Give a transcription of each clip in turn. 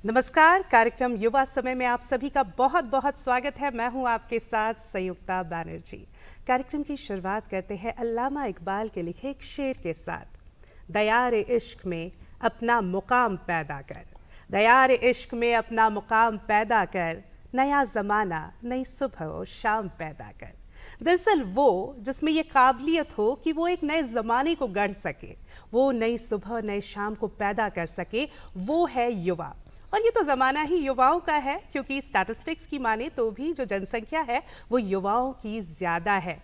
नमस्कार, कार्यक्रम युवा समय में आप सभी का बहुत बहुत स्वागत है। मैं हूं आपके साथ संयुक्ता बैनर्जी। कार्यक्रम की शुरुआत करते हैं अल्लामा इकबाल के लिखे एक शेर के साथ। दयार इश्क में अपना मुकाम पैदा कर, दयार इश्क में अपना मुकाम पैदा कर, नया ज़माना नई सुबह और शाम पैदा कर। दरअसल वो जिसमें ये काबिलियत हो कि वो एक नए ज़माने को गढ़ सके, वो नई सुबह नई शाम को पैदा कर सके, वो है युवा। और ये तो ज़माना ही युवाओं का है, क्योंकि स्टैटिस्टिक्स की माने तो भी जो जनसंख्या है वो युवाओं की ज़्यादा है।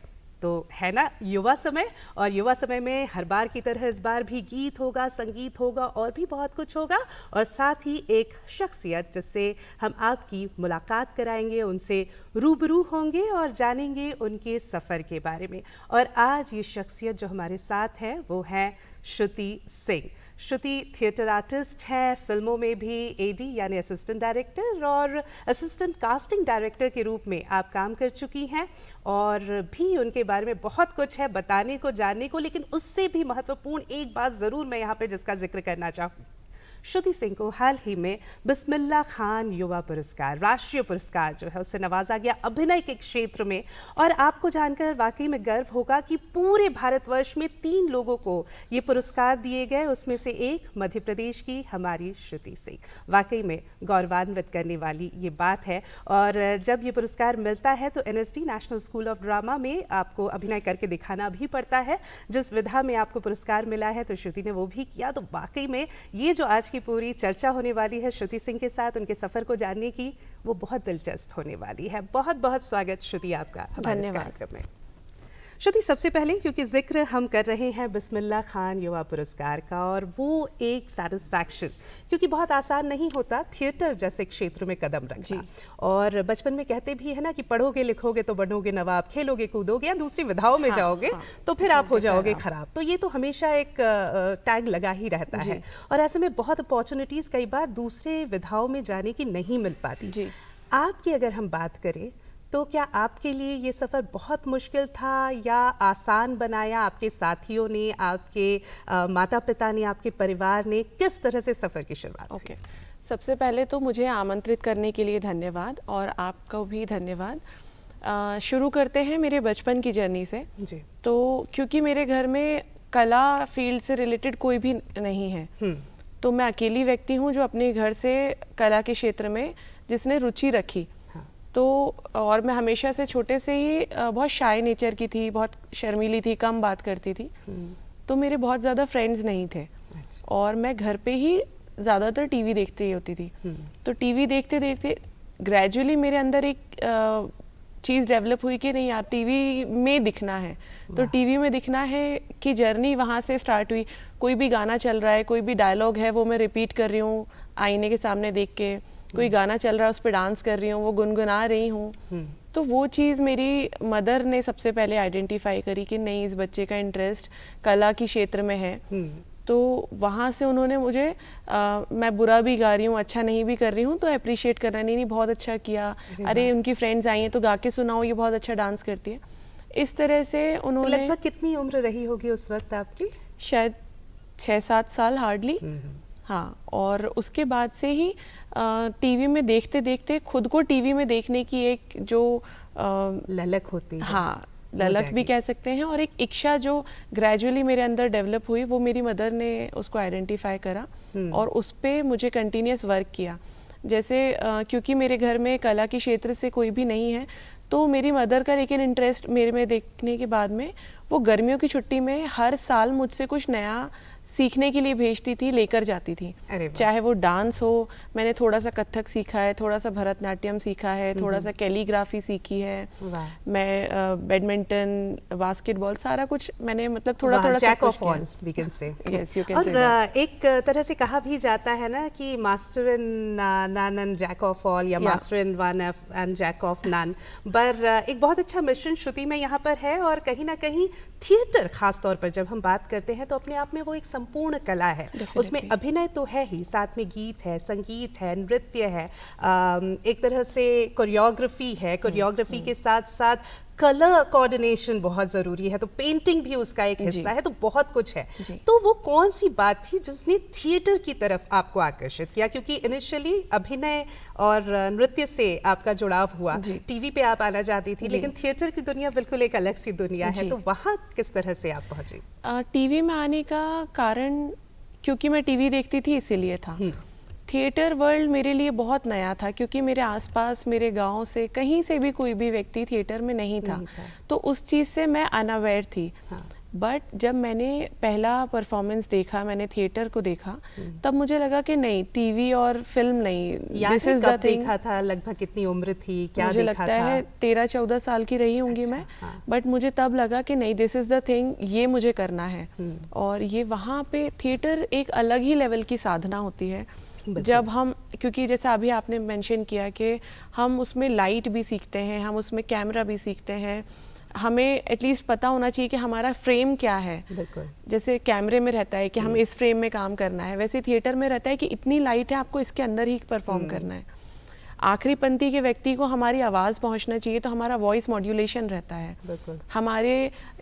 तो है ना युवा समय, और युवा समय में हर बार की तरह इस बार भी गीत होगा, संगीत होगा और भी बहुत कुछ होगा, और साथ ही एक शख्सियत जिससे हम आपकी मुलाकात कराएंगे, उनसे रूबरू होंगे और जानेंगे उनके सफ़र के बारे में। और आज ये शख्सियत जो हमारे साथ है वो है श्रुति सिंह। श्रुति थिएटर आर्टिस्ट है, फिल्मों में भी एडी यानी असिस्टेंट डायरेक्टर और असिस्टेंट कास्टिंग डायरेक्टर के रूप में आप काम कर चुकी हैं, और भी उनके बारे में बहुत कुछ है बताने को, जानने को। लेकिन उससे भी महत्वपूर्ण एक बात ज़रूर मैं यहाँ पे जिसका जिक्र करना चाहूँ, श्रुति सिंह को हाल ही में बिस्मिल्लाह खान युवा पुरस्कार, राष्ट्रीय पुरस्कार जो है उससे नवाजा गया अभिनय के क्षेत्र में। और आपको जानकर वाकई में गर्व होगा कि पूरे भारतवर्ष में 3 लोगों को ये पुरस्कार दिए गए, उसमें से एक मध्य प्रदेश की हमारी श्रुति सिंह। वाकई में गौरवान्वित करने वाली ये बात है। और जब ये पुरस्कार मिलता है तो NSD national school of drama में आपको अभिनय करके दिखाना भी पड़ता है। जिस विधा में आपको पुरस्कार मिला है तो श्रुति ने वो भी किया। तो वाकई में ये जो आज की पूरी चर्चा होने वाली है श्रुति सिंह के साथ, उनके सफ़र को जानने की, वो बहुत दिलचस्प होने वाली है। बहुत बहुत स्वागत श्रुति आपका हमारे इस कार्यक्रम में। श्रुति, सबसे पहले क्योंकि जिक्र हम कर रहे हैं बिस्मिल्लाह खान युवा पुरस्कार का, और वो एक सेटिस्फैक्शन, क्योंकि बहुत आसान नहीं होता थिएटर जैसे क्षेत्र में कदम रखना। और बचपन में कहते भी है ना कि पढ़ोगे लिखोगे तो बनोगे नवाब, खेलोगे कूदोगे या दूसरी विधाओं में जाओगे तो फिर आप हो जाओगे खराब। तो ये तो हमेशा एक टैग लगा ही रहता है, और ऐसे में बहुत अपॉर्चुनिटीज़ कई बार दूसरे विधाओं में जाने की नहीं मिल पाती। आपकी अगर हम बात करें तो क्या आपके लिए ये सफ़र बहुत मुश्किल था या आसान बनाया आपके साथियों ने, आपके माता पिता ने, आपके परिवार ने? किस तरह से सफ़र की शुरुआत? सबसे पहले तो मुझे आमंत्रित करने के लिए धन्यवाद, और आपको भी धन्यवाद। शुरू करते हैं मेरे बचपन की जर्नी से। जी। तो क्योंकि मेरे घर में कला फील्ड से रिलेटेड कोई भी नहीं है, तो मैं अकेली व्यक्ति हूँ जो अपने घर से कला के क्षेत्र में जिसने रुचि रखी। तो और मैं हमेशा से छोटे से ही बहुत शाय नेचर की थी, बहुत शर्मीली थी, कम बात करती थी। तो मेरे बहुत ज़्यादा फ्रेंड्स नहीं थे, और मैं घर पे ही ज़्यादातर टीवी देखती होती थी। तो टीवी देखते देखते ग्रेजुअली मेरे अंदर एक चीज़ डेवलप हुई कि नहीं यार, टीवी में दिखना है। तो टीवी में दिखना है कि जर्नी वहाँ से स्टार्ट हुई। कोई भी गाना चल रहा है, कोई भी डायलॉग है, वो मैं रिपीट कर रही हूँ आईने के सामने देख के। कोई गाना चल रहा है, उस पर डांस कर रही हूँ, वो गुनगुना रही हूँ। तो वो चीज़ मेरी मदर ने सबसे पहले आइडेंटिफाई करी कि नहीं, इस बच्चे का इंटरेस्ट कला की क्षेत्र में है। तो वहाँ से उन्होंने मुझे मैं बुरा भी गा रही हूँ, अच्छा नहीं भी कर रही हूँ, तो अप्रिशिएट करना, नहीं बहुत अच्छा किया, अरे उनकी फ्रेंड्स आई हैं तो गा के सुनाओ, ये बहुत अच्छा डांस करती है। इस तरह से उन्होंने। लगभग कितनी उम्र रही होगी उस वक्त आपकी? शायद 6-7 साल हार्डली। हाँ, और उसके बाद से ही टीवी में देखते देखते खुद को टीवी में देखने की एक जो ललक होती है, हाँ ललक भी कह सकते हैं, और एक इच्छा जो ग्रेजुअली मेरे अंदर डेवलप हुई, वो मेरी मदर ने उसको आइडेंटिफाई करा और उस पर मुझे कंटिन्यूस वर्क किया। जैसे क्योंकि मेरे घर में कला के क्षेत्र से कोई भी नहीं है, तो मेरी मदर का लेकिन इंटरेस्ट मेरे में देखने के बाद में वो गर्मियों की छुट्टी में हर साल मुझसे कुछ नया सीखने के लिए भेजती थी, लेकर जाती थी। चाहे वो डांस हो, मैंने थोड़ा सा कथक सीखा है, थोड़ा सा भरतनाट्यम सीखा है, थोड़ा सा कैलीग्राफी सीखी है, मैं बैडमिंटन, बास्केटबॉल, सारा कुछ मैंने मतलब थोड़ा थोड़ा jack of all we can say. Yes, you can say. और एक तरह से कहा भी जाता है ना कि master in none and jack of all, या master in one and jack of none. पर एक बहुत अच्छा मिशन श्रुति में यहाँ पर है, और कहीं ना कहीं थिएटर खास तौर पर जब हम बात करते हैं तो अपने आप में वो एक संपूर्ण कला है। उसमें अभिनय तो है ही, साथ में गीत है, संगीत है, नृत्य है, एक तरह से कोरियोग्राफी है। कोरियोग्राफी के साथ साथ कलर कोऑर्डिनेशन बहुत ज़रूरी है, तो पेंटिंग भी उसका एक हिस्सा है, तो बहुत कुछ है। तो वो कौन सी बात थी जिसने थिएटर की तरफ आपको आकर्षित किया? क्योंकि इनिशियली अभिनय और नृत्य से आपका जुड़ाव हुआ, टीवी पे आप आना चाहती थी, लेकिन थिएटर की दुनिया बिल्कुल एक अलग सी दुनिया है, तो वहाँ किस तरह से आप पहुँची? टीवी में आने का कारण क्योंकि मैं टीवी देखती थी इसीलिए था। थिएटर वर्ल्ड मेरे लिए बहुत नया था क्योंकि मेरे आसपास मेरे गांव से कहीं से भी कोई भी व्यक्ति थिएटर में नहीं था, तो उस चीज़ से मैं अनअवेयर थी। बट जब मैंने पहला परफॉर्मेंस देखा, मैंने थिएटर को देखा, तब मुझे लगा कि नहीं, टीवी और फिल्म नहीं, दिस इज द थिंग। देखा था, लगभग कितनी उम्र थी, क्या मुझे देखा लगता है 13-14 साल की रही होंगी मैं। बट मुझे तब लगा कि नहीं, दिस इज द थिंग, ये मुझे करना है। और ये वहाँ पे थिएटर एक अलग ही लेवल की साधना होती है जब हम, क्योंकि जैसा अभी आपने मेंशन किया कि हम उसमें लाइट भी सीखते हैं, हम उसमें कैमरा भी सीखते हैं, हमें एटलीस्ट पता होना चाहिए कि हमारा फ्रेम क्या है। जैसे कैमरे में रहता है कि हम इस फ्रेम में काम करना है, वैसे थिएटर में रहता है कि इतनी लाइट है, आपको इसके अंदर ही परफॉर्म करना है। आखिरी पंक्ति के व्यक्ति को हमारी आवाज़ पहुंचना चाहिए, तो हमारा वॉइस मॉड्यूलेशन रहता है। हमारे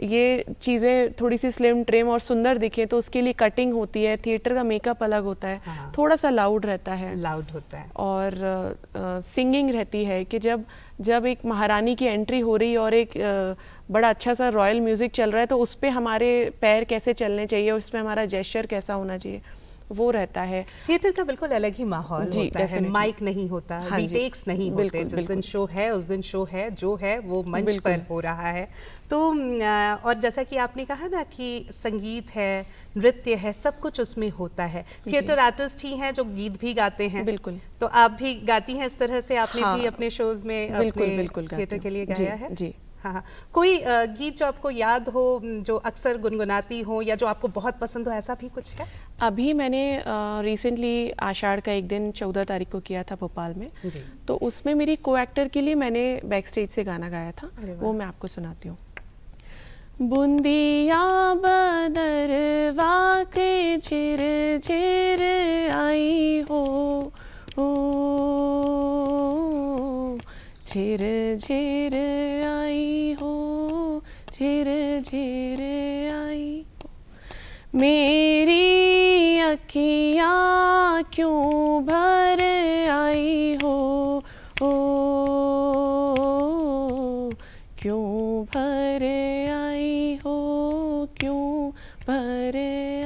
ये चीज़ें थोड़ी सी स्लिम ट्रिम और सुंदर दिखे तो उसके लिए कटिंग होती है, थिएटर का मेकअप अलग होता है, थोड़ा सा लाउड रहता है, लाउड होता है। और सिंगिंग रहती है कि जब एक महारानी की एंट्री हो रही है और एक बड़ा अच्छा सा रॉयल म्यूज़िक चल रहा है, तो उस पर हमारे पैर कैसे चलने चाहिए, उस पर हमारा जेस्चर कैसा होना चाहिए, वो रहता है। थिएटर का बिल्कुल अलग ही माहौल होता है, माइक नहीं होता, रीटेक्स नहीं होते, जिस दिन शो है उस दिन शो है, जो है वो मंच पर हो रहा है। तो और जैसा कि आपने कहा ना कि संगीत है, नृत्य है, सब कुछ उसमें होता है। थिएटर आर्टिस्ट ही हैं जो गीत भी गाते हैं। बिल्कुल। तो आप भी गाती हैं इस तरह से? आपने भी अपने शोज में अपने थिएटर के लिए गाया है? जी। हाँ, कोई गीत जो आपको याद हो, जो अक्सर गुनगुनाती हो या जो आपको बहुत पसंद हो, ऐसा भी कुछ है? अभी मैंने रिसेंटली आषाढ़ का एक दिन 14 तारीख को किया था भोपाल में जी। तो उसमें मेरी को एक्टर के लिए मैंने बैक स्टेज से गाना गाया था, वो मैं आपको सुनाती हूँ। बुंदिया बदरवा के झिर झिर आई हो, झिर झिर आई हो, झिर झिर आई हो, मेरी अखियाँ क्यों भर आई हो, क्यों भर आई हो, क्यों भर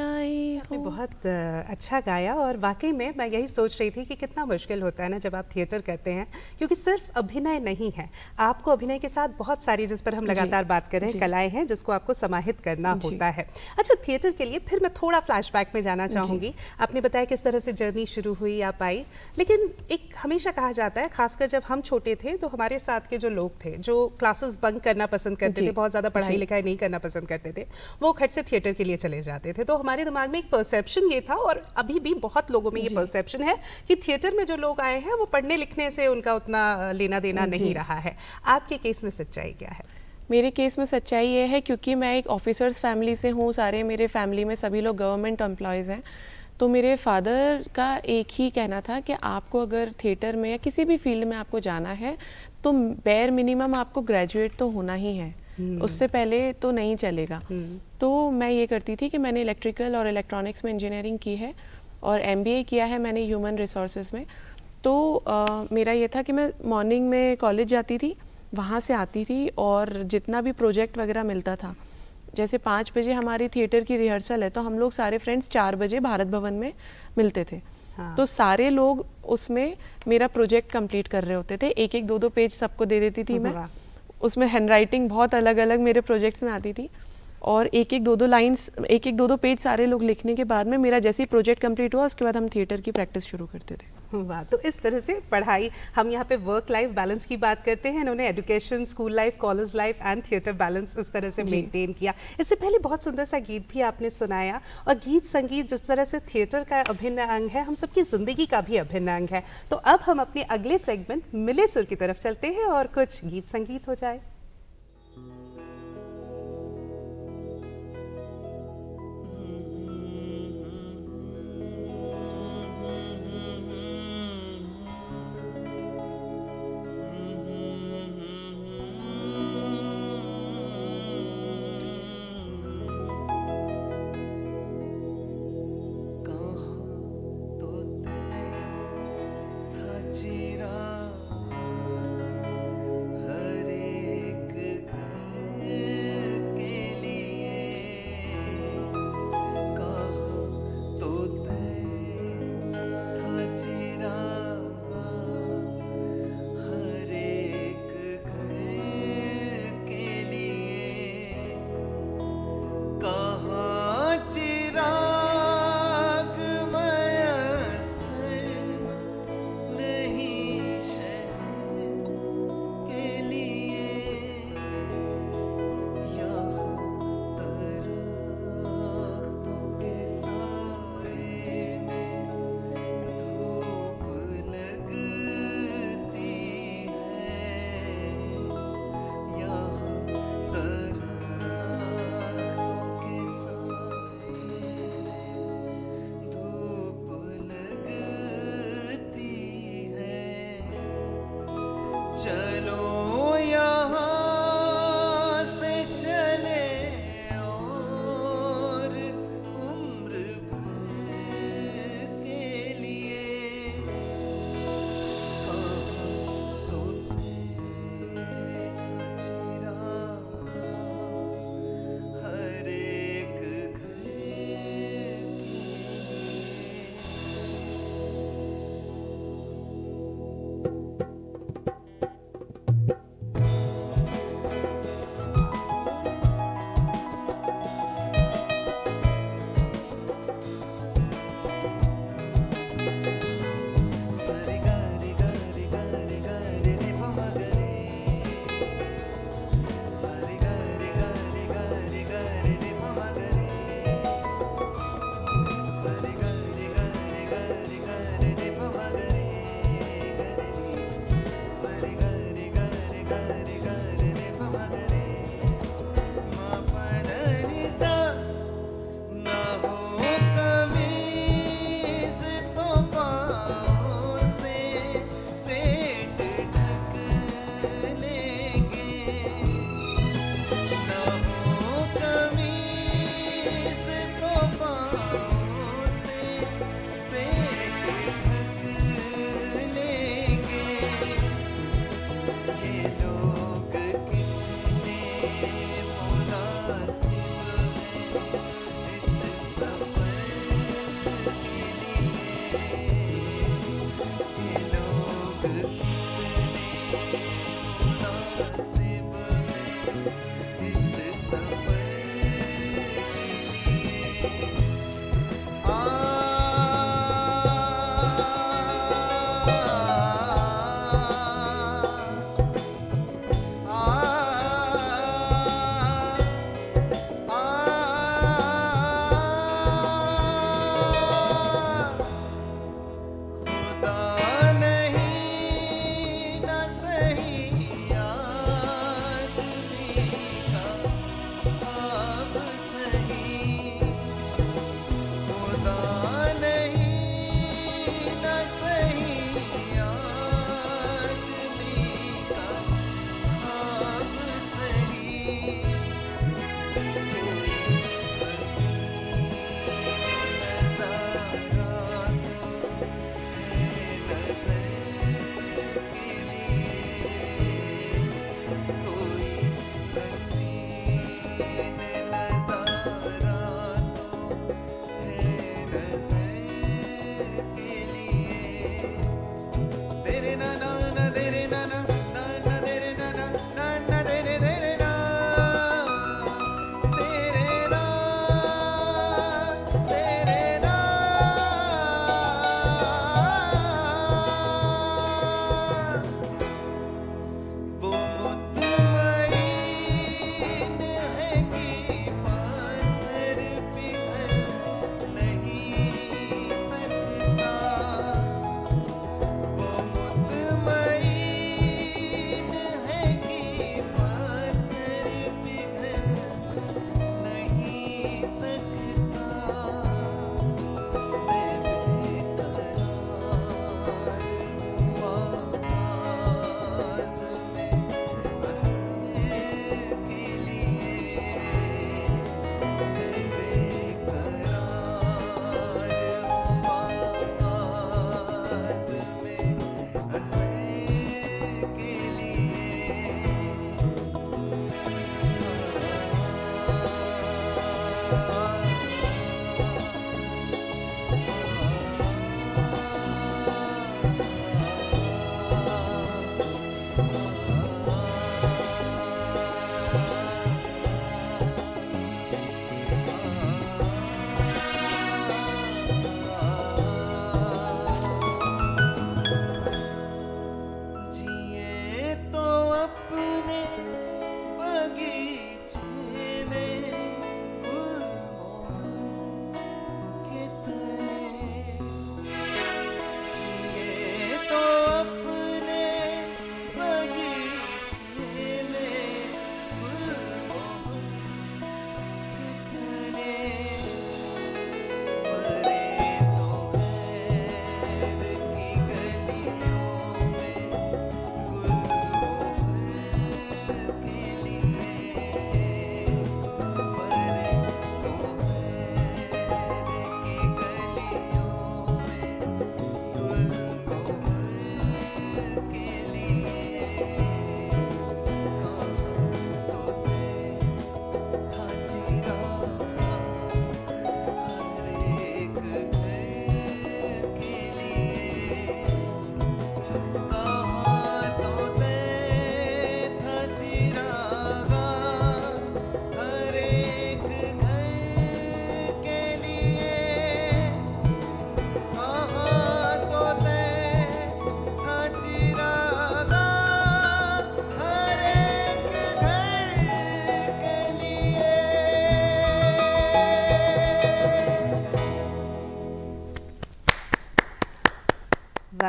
आई हो। बहुत अच्छा गाया, और वाकई में मैं यही सोच रही थी कि कितना मुश्किल होता है ना जब आप थिएटर करते हैं, क्योंकि सिर्फ अभिनय नहीं है, आपको अभिनय के साथ बहुत सारी, जिस पर हम लगातार बात कर रहे हैं, कलाएं हैं जिसको आपको समाहित करना होता है। अच्छा, थिएटर के लिए फिर मैं थोड़ा फ्लैशबैक में जाना चाहूँगी। आपने बताया किस तरह से जर्नी शुरू हुई, आप आई, लेकिन एक हमेशा कहा जाता है, खासकर जब हम छोटे थे तो हमारे साथ के जो लोग थे जो क्लासेस बंक करना पसंद करते थे, बहुत ज़्यादा पढ़ाई लिखाई नहीं करना पसंद करते थे, वो खट से थिएटर के लिए चले जाते थे। तो हमारे दिमाग में एक परसेप्शन ये था, और अभी भी बहुत लोगों में ये परसेप्शन है कि थिएटर में जो लोग आए हैं वो पढ़ने लिखने से उनका उतना लेना देना नहीं रहा है। आपके केस में सच्चाई क्या है? मेरे केस में सच्चाई ये है, क्योंकि मैं एक ऑफिसर्स फैमिली से हूँ, सारे मेरे फैमिली में सभी लोग गवर्नमेंट एम्प्लॉयज़ हैं, तो मेरे फादर का एक ही कहना था कि आपको अगर थिएटर में या किसी भी फील्ड में आपको जाना है तो बेयर मिनिमम आपको ग्रेजुएट तो होना ही है, उससे पहले तो नहीं चलेगा। तो मैं ये करती थी कि मैंने इलेक्ट्रिकल और इलेक्ट्रॉनिक्स में इंजीनियरिंग की है और MBA किया है मैंने ह्यूमन रिसोर्सेज में। तो मेरा ये था कि मैं मॉर्निंग में कॉलेज जाती थी, वहाँ से आती थी, और जितना भी प्रोजेक्ट वगैरह मिलता था, जैसे 5 बजे हमारी थिएटर की रिहर्सल है तो हम लोग सारे फ्रेंड्स 4 बजे भारत भवन में मिलते थे। तो सारे लोग उसमें मेरा प्रोजेक्ट कंप्लीट कर रहे होते थे, एक एक दो दो पेज सबको दे देती थी मैं, उसमें हैंडराइटिंग बहुत अलग अलग मेरे प्रोजेक्ट्स में आती थी, और एक एक दो दो लाइन्स, एक एक दो दो पेज सारे लोग लिखने के बाद में मेरा जैसे ही प्रोजेक्ट कंप्लीट हुआ उसके बाद हम थिएटर की प्रैक्टिस शुरू करते थे। वाह, तो इस तरह से पढ़ाई, हम यहाँ पे वर्क लाइफ बैलेंस की बात करते हैं, इन्होंने education, school life, college life and theatre balance इस तरह से मेंटेन किया। इससे पहले बहुत सुंदर सा गीत भी आपने सुनाया, और गीत संगीत जिस तरह से थिएटर का अभिन्न अंग है, हम सबकी ज़िंदगी का भी अभिन्न अंग है। तो अब हम अपने अगले सेगमेंट मिले सुर की तरफ चलते हैं और कुछ गीत संगीत हो जाए।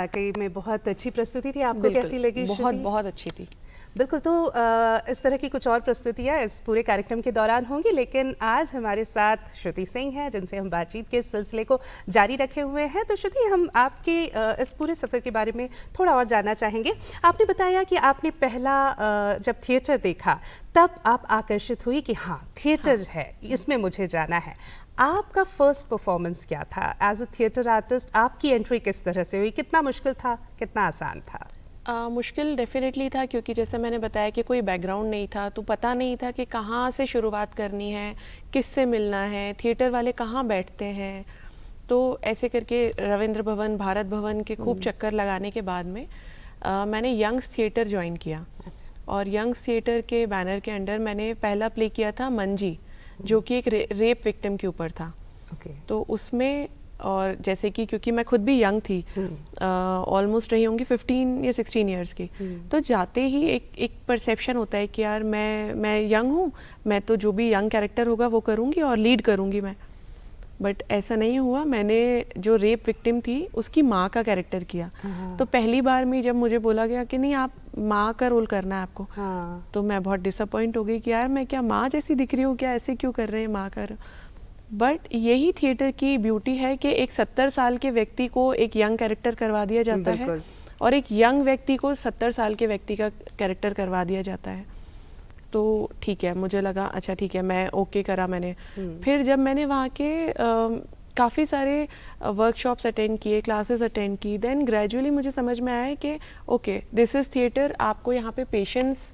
वाकई में बहुत अच्छी प्रस्तुति थी। आपको कैसी लगी? बहुत बहुत अच्छी थी। बिल्कुल। तो इस तरह की कुछ और प्रस्तुतियाँ इस पूरे कार्यक्रम के दौरान होंगी, लेकिन आज हमारे साथ श्रुति सिंह हैं जिनसे हम बातचीत के सिलसिले को जारी रखे हुए हैं। तो श्रुति, हम आपके इस पूरे सफ़र के बारे में थोड़ा और जानना चाहेंगे। आपने बताया कि आपने पहला जब थिएटर देखा तब आप आकर्षित हुई कि हाँ थिएटर है, इसमें मुझे जाना है। आपका फर्स्ट परफॉर्मेंस क्या था एज अ थिएटर आर्टिस्ट? आपकी एंट्री किस तरह से हुई? कितना मुश्किल था, कितना आसान था? मुश्किल डेफिनेटली था, क्योंकि जैसे मैंने बताया कि कोई बैकग्राउंड नहीं था, तो पता नहीं था कि कहाँ से शुरुआत करनी है, किससे मिलना है, थिएटर वाले कहाँ बैठते हैं। तो ऐसे करके रविंद्र भवन, भारत भवन के खूब चक्कर लगाने के बाद में मैंने यंग्स थिएटर ज्वाइन किया। और यंग्स थिएटर के बैनर के अंडर मैंने पहला प्ले किया था मंजी, जो कि एक रेप विक्टिम के ऊपर था। तो उसमें, और जैसे कि क्योंकि मैं खुद भी यंग थी, ऑलमोस्ट रही होंगी 15 या 16 इयर्स की, तो जाते ही एक परसेप्शन होता है कि यार मैं यंग हूँ, मैं तो जो भी यंग कैरेक्टर होगा वो करूँगी और लीड करूँगी मैं। बट ऐसा नहीं हुआ। मैंने जो रेप विक्टिम थी उसकी माँ का कैरेक्टर किया। तो पहली बार में जब मुझे बोला गया कि नहीं आप माँ का रोल करना है आपको, तो मैं बहुत डिसअपॉइंट हो गई कि यार मैं क्या माँ जैसी दिख रही हूँ क्या, ऐसे क्यों कर रहे हैं माँ का। बट यही थिएटर की ब्यूटी है कि एक 70 साल के व्यक्ति को एक यंग कैरेक्टर करवा दिया जाता है, और एक यंग व्यक्ति को 70 साल के व्यक्ति का कैरेक्टर करवा दिया जाता है। तो ठीक है, मुझे लगा अच्छा ठीक है, मैं ओके करा मैंने। फिर जब मैंने वहाँ के काफ़ी सारे वर्कशॉप्स अटेंड किए, क्लासेस अटेंड की, देन ग्रेजुअली मुझे समझ में आया कि ओके दिस इज़ थिएटर। आपको यहाँ पे पेशेंस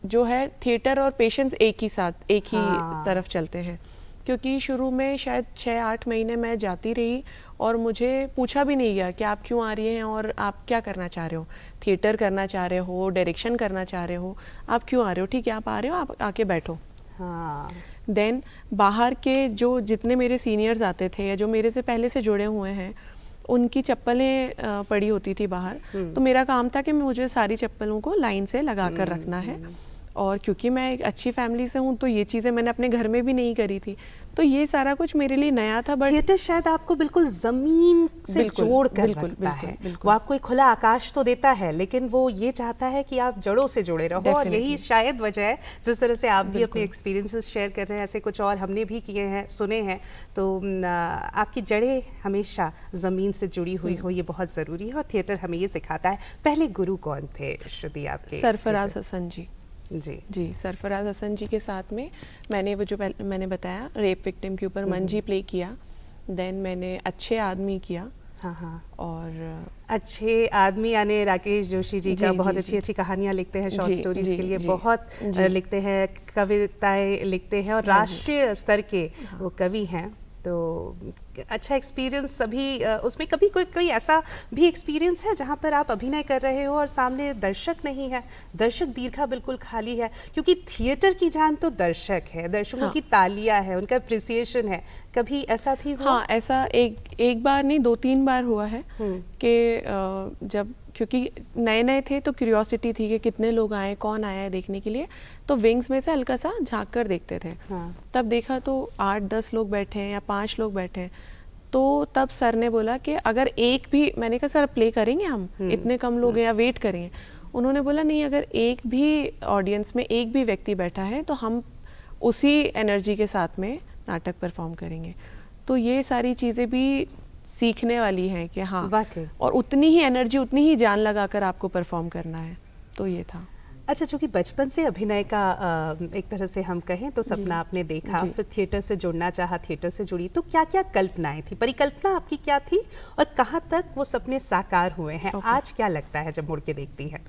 जो है, थिएटर और पेशेंस एक ही साथ, एक ही तरफ चलते हैं। क्योंकि शुरू में शायद 6-8 महीने मैं जाती रही और मुझे पूछा भी नहीं गया कि आप क्यों आ रही हैं और आप क्या करना चाह रहे हो, थिएटर करना चाह रहे हो, डायरेक्शन करना चाह रहे हो, आप क्यों आ रहे हो, ठीक है आप आ रहे हो, आप आके बैठो। देन बाहर के जो जितने मेरे सीनियर्स आते थे या जो मेरे से पहले से जुड़े हुए हैं, उनकी चप्पलें पड़ी होती थी बाहर। तो मेरा काम था कि मुझे सारी चप्पलों को लाइन से लगा कर रखना है। और क्योंकि मैं एक अच्छी फैमिली से हूँ तो ये चीज़ें मैंने अपने घर में भी नहीं करी थी, तो ये सारा कुछ मेरे लिए नया था। बट थिएटर शायद आपको बिल्कुल ज़मीन से जोड़ कर रखता है। वो आपको एक खुला आकाश तो देता है, लेकिन वो ये चाहता है कि आप जड़ों से जुड़े रहो। और यही शायद वजह है जिस तरह से आप भी अपने एक्सपीरियंसेस शेयर कर रहे हैं, ऐसे कुछ और हमने भी किए हैं, सुने हैं। तो आपकी जड़ें हमेशा ज़मीन से जुड़ी हुई हो, ये बहुत ज़रूरी है और थिएटर हमें ये सिखाता है। पहले गुरु कौन थे श्रुति आपके? सरफराज हसन जी। जी, सरफराज हसन जी के साथ में मैंने वो जो मैंने बताया रेप विक्टिम के ऊपर मंजी प्ले किया। देन मैंने अच्छे आदमी किया। और अच्छे आदमी यानी राकेश जोशी जी का बहुत अच्छी कहानियाँ लिखते हैं, शॉर्ट स्टोरीज के लिए बहुत लिखते हैं, कविताएं लिखते हैं और राष्ट्रीय स्तर के वो कवि हैं। तो अच्छा एक्सपीरियंस सभी उसमें कभी कोई ऐसा भी एक्सपीरियंस है जहाँ पर आप अभिनय कर रहे हो और सामने दर्शक नहीं है, दर्शक दीर्घा बिल्कुल खाली है? क्योंकि थिएटर की जान तो दर्शक है, दर्शकों की तालियां है, उनका अप्रिसिएशन है। कभी ऐसा भी हुआ? हाँ, ऐसा एक बार नहीं 2-3 बार हुआ है कि जब क्योंकि नए नए थे तो क्यूरियोसिटी थी कि कितने लोग आए, कौन आया है देखने के लिए, तो विंग्स में से हल्का सा झांक कर देखते थे। तब देखा तो 8-10 लोग बैठे हैं या 5 लोग बैठे हैं। तो तब सर ने बोला कि अगर एक भी, मैंने कहा सर प्ले करेंगे हम, इतने कम लोग हैं या वेट करेंगे? उन्होंने बोला नहीं, अगर एक भी ऑडियंस में एक भी व्यक्ति बैठा है तो हम उसी एनर्जी के साथ में नाटक परफॉर्म करेंगे। तो ये सारी चीज़ें भी सीखने वाली हैं कि हाँ, और उतनी ही एनर्जी, उतनी ही जान लगाकर आपको परफॉर्म करना है। तो ये था। अच्छा, चूँकि बचपन से अभिनय का एक तरह से हम कहें तो सपना आपने देखा, फिर थिएटर से जुड़ना चाहा, थिएटर से जुड़ी, तो क्या क्या कल्पनाएं थी, परिकल्पना आपकी क्या थी और कहाँ तक वो सपने साकार हुए हैं? आज क्या लगता है जब मुड़ के देखती है?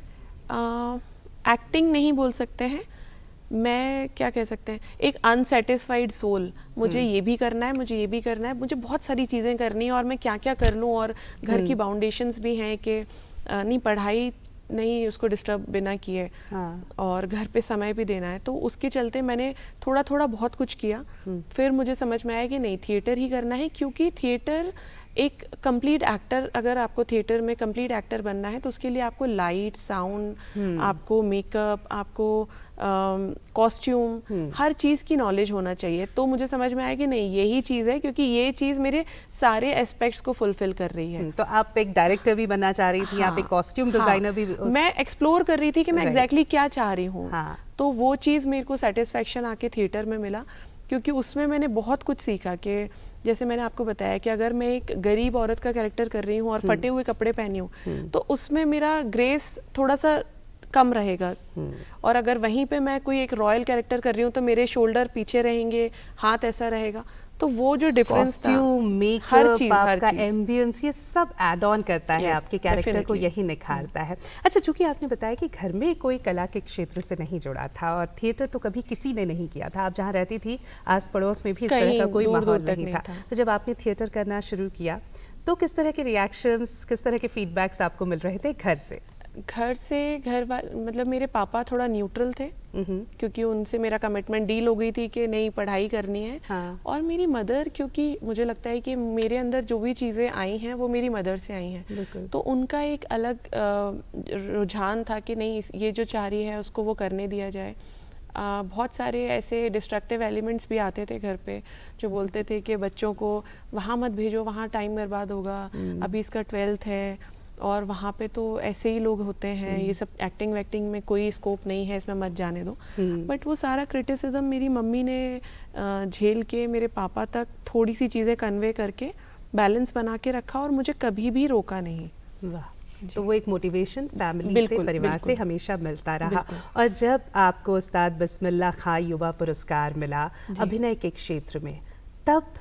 एक्टिंग नहीं बोल सकते हैं, मैं क्या कह सकते हैं, एक अनसेटिस्फाइड सोल। मुझे ये भी करना है, मुझे ये भी करना है, मुझे बहुत सारी चीज़ें करनी है और मैं क्या क्या कर लूँ। और घर की बाउंडेशंस भी हैं कि नहीं पढ़ाई नहीं उसको डिस्टर्ब बिना किए, और घर पे समय भी देना है। तो उसके चलते मैंने थोड़ा थोड़ा बहुत कुछ किया। फिर मुझे समझ में आया कि नहीं, थिएटर ही करना है, क्योंकि थिएटर एक कंप्लीट एक्टर, अगर आपको थिएटर में कंप्लीट एक्टर बनना है तो उसके लिए आपको लाइट, साउंड, आपको मेकअप, आपको कॉस्ट्यूम, हर चीज़ की नॉलेज होना चाहिए। तो मुझे समझ में आया कि नहीं, यही चीज़ है, क्योंकि ये चीज़ मेरे सारे एस्पेक्ट्स को फुलफिल कर रही है। तो आप एक डायरेक्टर भी बनना चाह रही थी, आप एक कॉस्ट्यूम डिजाइनर भी मैं एक्सप्लोर कर रही थी कि मैं एग्जैक्टली क्या चाह रही हूँ। तो वो चीज़ मेरे को सेटिस्फेक्शन आके थिएटर में मिला, क्योंकि उसमें मैंने बहुत कुछ सीखा। कि जैसे मैंने आपको बताया कि अगर मैं एक गरीब औरत का कैरेक्टर कर रही हूँ और फटे हुए कपड़े पहनी हूँ तो उसमें मेरा ग्रेस थोड़ा सा कम रहेगा। और अगर वहीं पे मैं कोई एक रॉयल कैरेक्टर कर रही हूँ तो मेरे शोल्डर पीछे रहेंगे, हाथ ऐसा रहेगा। तो वो जो डिफरेंस था, हर चीज, आपका एम्बियंस, ये सब ऐड ऑन करता है आपके कैरेक्टर को, यही निखारता है। अच्छा, चूंकि आपने बताया कि घर में कोई कला के क्षेत्र से नहीं जुड़ा था और थिएटर तो कभी किसी ने नहीं किया था, आप जहाँ रहती थी आस पड़ोस में भी इस तरह का कोई माहौल नहीं था। तो जब आपने थिएटर करना शुरू किया तो किस तरह के रिएक्शंस, किस तरह के फीडबैक्स आपको मिल रहे थे घर से? मतलब मेरे पापा थोड़ा न्यूट्रल थे, क्योंकि उनसे मेरा कमिटमेंट डील हो गई थी कि नहीं, पढ़ाई करनी है। और मेरी मदर, क्योंकि मुझे लगता है कि मेरे अंदर जो भी चीज़ें आई हैं वो मेरी मदर से आई हैं, तो उनका एक अलग रुझान था कि नहीं, ये जो चाह रही है उसको वो करने दिया जाए। बहुत सारे ऐसे डिस्ट्रक्टिव एलिमेंट्स भी आते थे घर पे, जो बोलते थे कि बच्चों को वहाँ मत भेजो, वहाँ टाइम बर्बाद होगा, अभी इसका 12th है और वहाँ पे तो ऐसे ही लोग होते हैं, ये सब एक्टिंग वैक्टिंग में कोई स्कोप नहीं है, इसमें मत जाने दो। बट वो सारा क्रिटिसिज्म मेरी मम्मी ने झेल के मेरे पापा तक थोड़ी सी चीज़ें कन्वे करके बैलेंस बना के रखा और मुझे कभी भी रोका नहीं। वाह, तो वो एक मोटिवेशन फैमिली से, परिवार से हमेशा मिलता रहा। और जब आपको उस्ताद बिस्मिल्लाह खां युवा पुरस्कार मिला अभिनय के क्षेत्र में, तब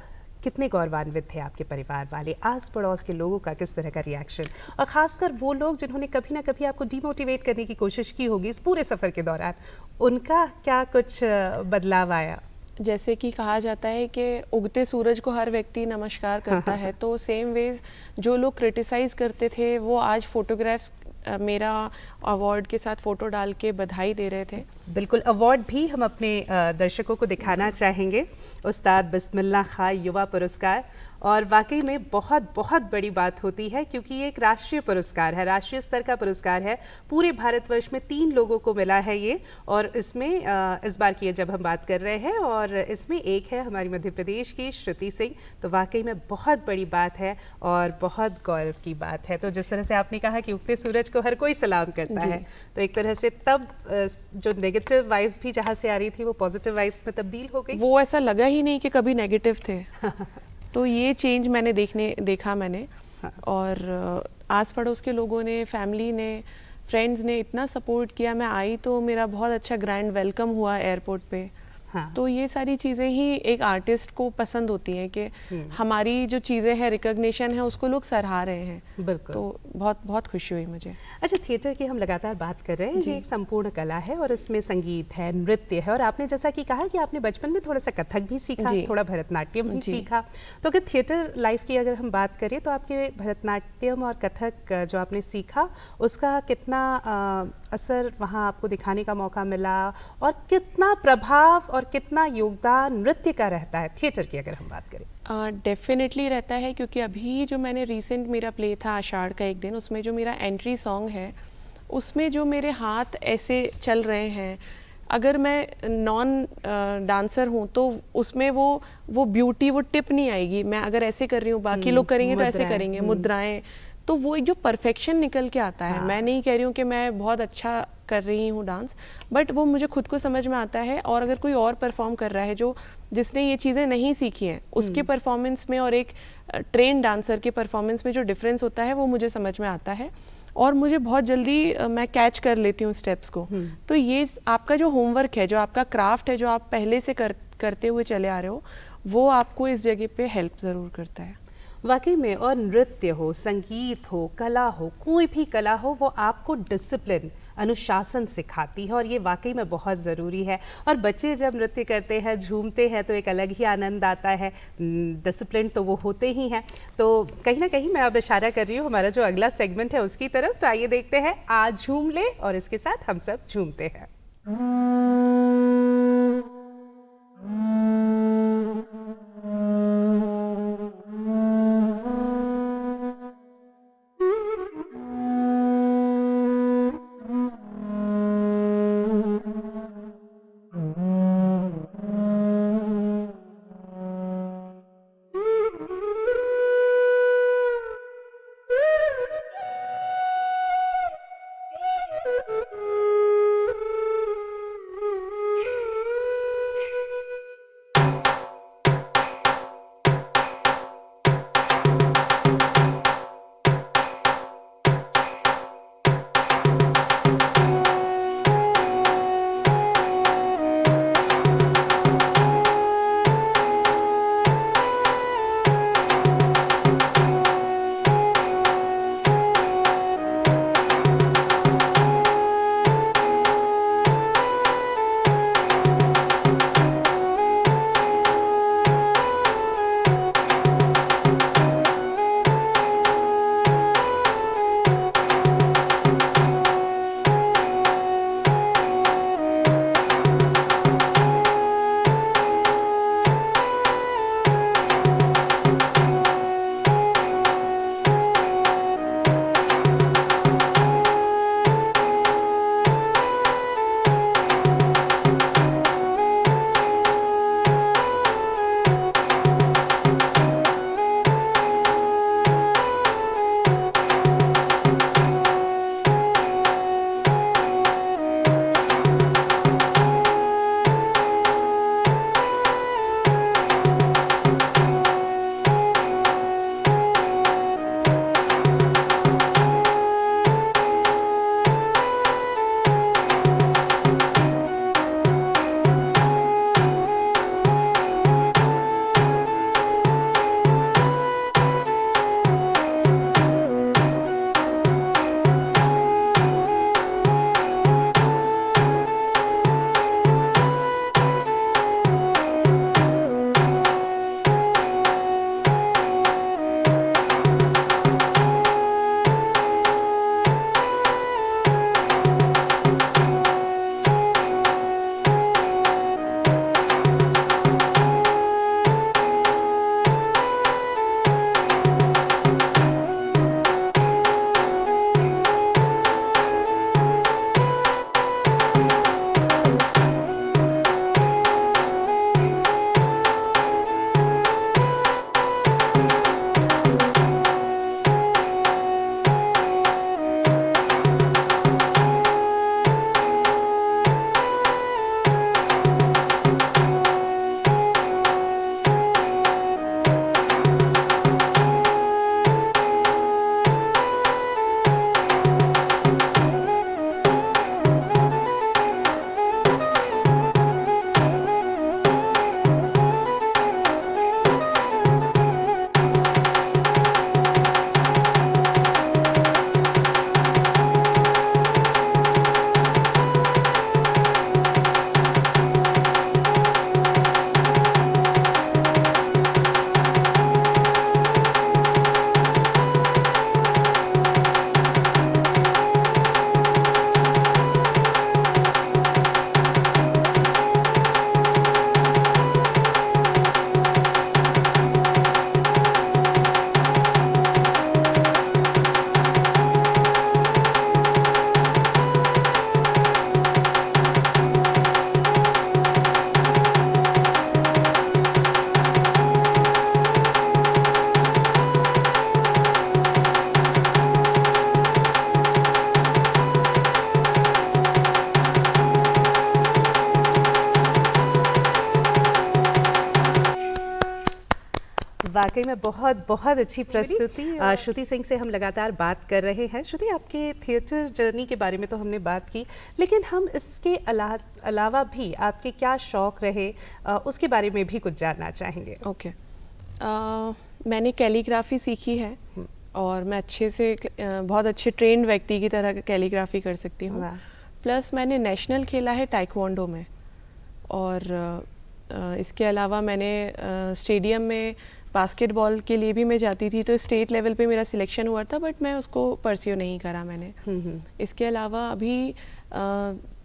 कितने गौरवान्वित थे आपके परिवार वाले, आस पड़ोस के लोगों का किस तरह का रिएक्शन, और खासकर वो लोग जिन्होंने कभी ना कभी आपको डिमोटिवेट करने की कोशिश की होगी इस पूरे सफ़र के दौरान, उनका क्या कुछ बदलाव आया? जैसे कि कहा जाता है कि उगते सूरज को हर व्यक्ति नमस्कार करता है, तो सेम वेज जो लोग क्रिटिसाइज़ करते थे वो आज फोटोग्राफ्स मेरा अवार्ड के साथ फ़ोटो डाल के बधाई दे रहे थे। बिल्कुल, अवार्ड भी हम अपने दर्शकों को दिखाना चाहेंगे, उस्ताद बिस्मिल्लाह खां युवा पुरस्कार। और वाकई में बहुत बहुत बड़ी बात होती है, क्योंकि ये एक राष्ट्रीय पुरस्कार है, राष्ट्रीय स्तर का पुरस्कार है। पूरे भारतवर्ष में 3 लोगों को मिला है ये, और इसमें इस बार की जब हम बात कर रहे हैं, और इसमें एक है हमारी मध्य प्रदेश की श्रुति सिंह। तो वाकई में बहुत बड़ी बात है और बहुत गौरव की बात है। तो जिस तरह से आपने कहा कि उगते सूरज को हर कोई सलाम करता है, तो एक तरह से तब जो नेगेटिव वाइब्स भी जहाँ से आ रही थी वो पॉजिटिव वाइब्स में तब्दील हो गई। वो ऐसा लगा ही नहीं कि कभी नेगेटिव थे। तो ये चेंज मैंने देखा मैंने। और आस पड़ोस के लोगों ने, फैमिली ने, फ्रेंड्स ने इतना सपोर्ट किया। मैं आई तो मेरा बहुत अच्छा ग्रैंड वेलकम हुआ एयरपोर्ट पे। तो ये सारी चीज़ें ही एक आर्टिस्ट को पसंद होती हैं कि हमारी जो चीज़ें हैं, रिकॉग्निशन है, उसको लोग सराह रहे हैं। बिल्कुल, तो बहुत बहुत खुशी हुई मुझे। अच्छा, थिएटर की हम लगातार बात कर रहे हैं, ये एक संपूर्ण कला है और इसमें संगीत है, नृत्य है, और आपने जैसा कि कहा कि आपने बचपन में थोड़ा सा कथक भी सीखा, थोड़ा भरतनाट्यम भी सीखा। तो अगर थिएटर लाइफ की अगर हम बात करें तो आपके भरतनाट्यम और कथक जो आपने सीखा उसका कितना असर वहाँ आपको दिखाने का मौका मिला, और कितना प्रभाव और कितना योगदान नृत्य का रहता है थिएटर की अगर हम बात करें? डेफिनेटली रहता है, क्योंकि अभी जो मैंने रिसेंट मेरा प्ले था आषाढ़ का एक दिन, उसमें जो मेरा एंट्री सॉन्ग है उसमें जो मेरे हाथ ऐसे चल रहे हैं, अगर मैं नॉन डांसर हूँ तो उसमें वो ब्यूटी, वो टिप नहीं आएगी। मैं अगर ऐसे कर रही हूँ, बाकी लोग करेंगे तो ऐसे करेंगे, मुद्राएं, तो वो एक जो परफेक्शन निकल के आता है। मैं नहीं कह रही हूँ कि मैं बहुत अच्छा कर रही हूँ डांस, बट वो मुझे खुद को समझ में आता है। और अगर कोई और परफॉर्म कर रहा है जिसने ये चीज़ें नहीं सीखी हैं, उसके परफॉर्मेंस में और एक ट्रेन डांसर के परफॉर्मेंस में जो डिफरेंस होता है वो मुझे समझ में आता है, और मुझे बहुत जल्दी मैं कैच कर लेती हूँ स्टेप्स को। तो ये आपका जो होमवर्क है, जो आपका क्राफ्ट है, जो आप पहले से करते हुए चले आ रहे हो, वो आपको इस जगह पे हेल्प ज़रूर करता है। वाकई में, और नृत्य हो, संगीत हो, कला हो, कोई भी कला हो, वो आपको डिसिप्लिन, अनुशासन सिखाती है, और ये वाकई में बहुत ज़रूरी है। और बच्चे जब नृत्य करते हैं, झूमते हैं, तो एक अलग ही आनंद आता है। डिसिप्लिन तो वो होते ही हैं। तो कहीं ना कहीं मैं अब इशारा कर रही हूँ हमारा जो अगला सेगमेंट है उसकी तरफ। तो आइए देखते हैं आज झूम ले, और इसके साथ हम सब झूमते हैं। वाकई में बहुत बहुत अच्छी प्रस्तुति। श्रुति सिंह से हम लगातार बात कर रहे हैं। श्रुति, आपके थिएटर जर्नी के बारे में तो हमने बात की, लेकिन हम इसके अलावा भी आपके क्या शौक रहे उसके बारे में भी कुछ जानना चाहेंगे। ओके। मैंने कैलीग्राफी सीखी है और मैं अच्छे से बहुत अच्छे ट्रेंड व्यक्ति की तरह कैलीग्राफी कर सकती हूँ। प्लस मैंने नेशनल खेला है टाइक्वांडो में, और इसके अलावा मैंने स्टेडियम में बास्केटबॉल के लिए भी मैं जाती थी, तो स्टेट लेवल पे मेरा सिलेक्शन हुआ था, बट मैं उसको परस्यू नहीं करा मैंने। इसके अलावा अभी